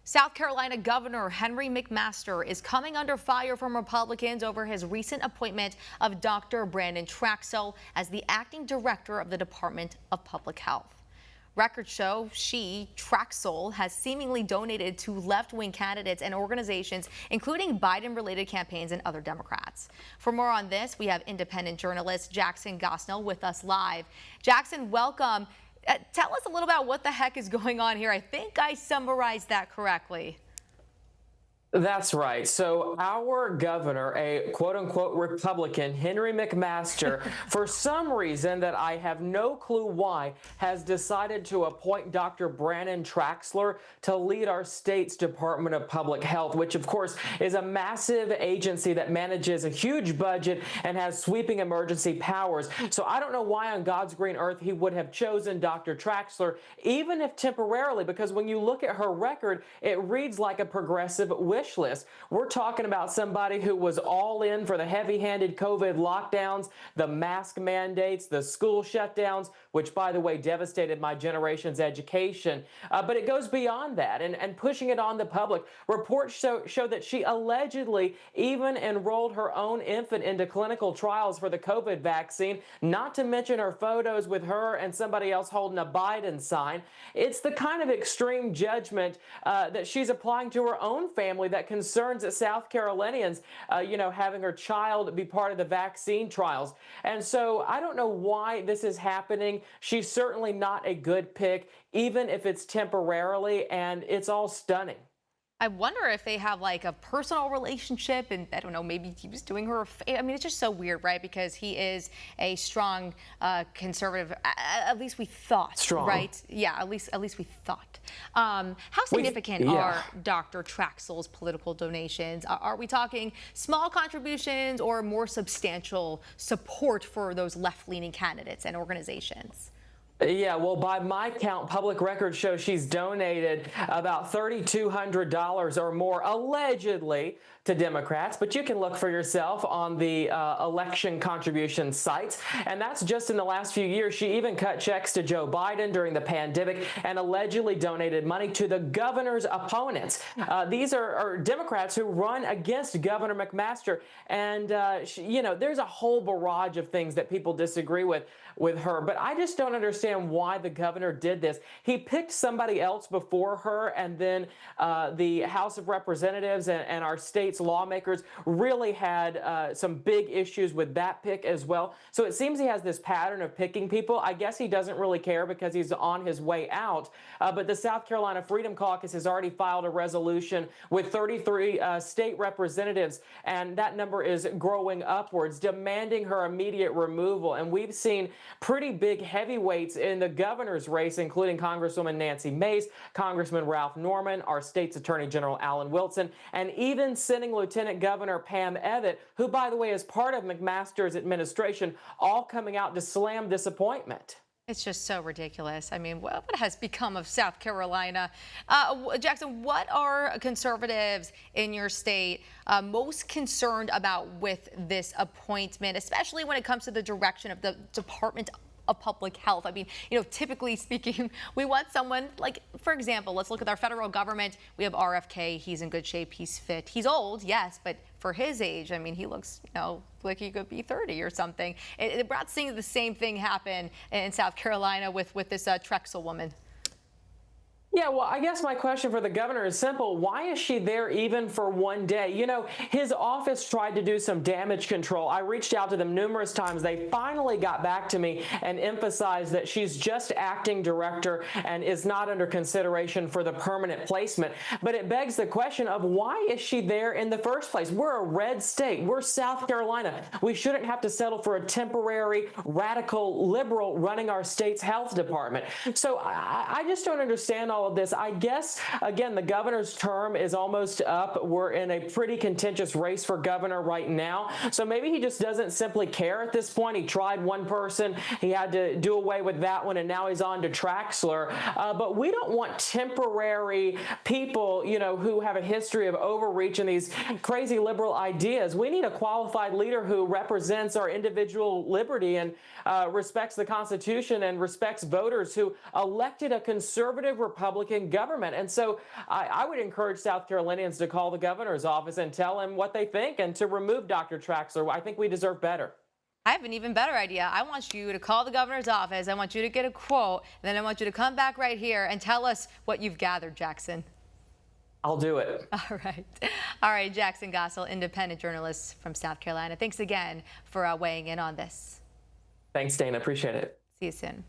South Carolina Governor Henry McMaster is coming under fire from Republicans over his recent appointment of Dr. Brandon Traxel as the acting director of the Department of Public Health. Records show Traxel, has seemingly donated to left-wing candidates and organizations, including Biden-related campaigns and other Democrats. For more on this, we have independent journalist Jackson Gosnell with us live. Jackson, welcome. Tell us a little about what the heck is going on here. I think I summarized that correctly. That's right. So our governor, a quote-unquote Republican, Henry McMaster, for some reason that I have no clue why, has decided to appoint Dr. Brandon Traxler to lead our state's Department of Public Health, which of course is a massive agency that manages a huge budget and has sweeping emergency powers. So I don't know why on God's green earth he would have chosen Dr. Traxler, even if temporarily, because when you look at her record, it reads like a progressive wish list. We're talking about somebody who was all in for the heavy-handed COVID lockdowns, the mask mandates, the school shutdowns, which, by the way, devastated my generation's education. But it goes beyond that and pushing it on the public. Reports show that she allegedly even enrolled her own infant into clinical trials for the COVID vaccine, not to mention her photos with her and somebody else holding a Biden sign. It's the kind of extreme judgment that she's applying to her own family that concerns that South Carolinians, having her child be part of the vaccine trials. And so I don't know why this is happening. She's certainly not a good pick, even if it's temporarily, and it's all stunning. I wonder if they have like a personal relationship, and I don't know, maybe he was doing her a favor. I mean, it's just so weird, right? Because he is a strong conservative. At least we thought, strong. Right? Yeah, at least we thought. How significant are Dr. Traxel's political donations? Are we talking small contributions or more substantial support for those left-leaning candidates and organizations? Yeah, well, by my count, public records show she's donated about $3,200 or more, allegedly, to Democrats. But you can look for yourself on the election contribution sites. And that's just in the last few years. She even cut checks to Joe Biden during the pandemic and allegedly donated money to the governor's opponents. These are Democrats who run against Governor McMaster. And, there's a whole barrage of things that people disagree with her. But I just don't understand why the governor did this. He picked somebody else before her, and then the House of Representatives and our state's lawmakers really had some big issues with that pick as well. So it seems he has this pattern of picking people. I guess he doesn't really care because he's on his way out. But the South Carolina Freedom Caucus has already filed a resolution with 33 state representatives, and that number is growing upwards, demanding her immediate removal. And we've seen pretty big heavyweights in the governor's race, including Congresswoman Nancy Mace, Congressman Ralph Norman, our state's Attorney General Alan Wilson, and even sitting Lieutenant Governor Pam Evett, who, by the way, is part of McMaster's administration, all coming out to slam this appointment. It's just so ridiculous. I mean, what has become of South Carolina? Jackson, what are conservatives in your state most concerned about with this appointment, especially when it comes to the direction of the Department of Public Health? I mean, typically speaking, we want someone like, for example, let's look at our federal government. We have RFK. He's in good shape. He's fit. He's old, yes, but for his age, I mean, he looks, like he could be 30 or something. We're not seeing the same thing happen in South Carolina with this Traxel woman. Yeah, well, I guess my question for the governor is simple. Why is she there even for one day? His office tried to do some damage control. I reached out to them numerous times. They finally got back to me and emphasized that she's just acting director and is not under consideration for the permanent placement. But it begs the question of why is she there in the first place? We're a red state. We're South Carolina. We shouldn't have to settle for a temporary, radical liberal running our state's health department. So I just don't understand all of this. I guess, again, the governor's term is almost up. We're in a pretty contentious race for governor right now. So maybe he just doesn't simply care at this point. He tried one person. He had to do away with that one, and now he's on to Traxler. But we don't want temporary people, who have a history of overreach and these crazy liberal ideas. We need a qualified leader who represents our individual liberty and respects the Constitution and respects voters, who elected a conservative Republican Republican government. And so I would encourage South Carolinians to call the governor's office and tell him what they think and to remove Dr. Traxler. I think we deserve better. I have an even better idea. I want you to call the governor's office. I want you to get a quote, and then I want you to come back right here and tell us what you've gathered, Jackson. I'll do it. All right. All right, Jackson Gosnell, independent journalist from South Carolina. Thanks again for weighing in on this. Thanks, Dana. Appreciate it. See you soon.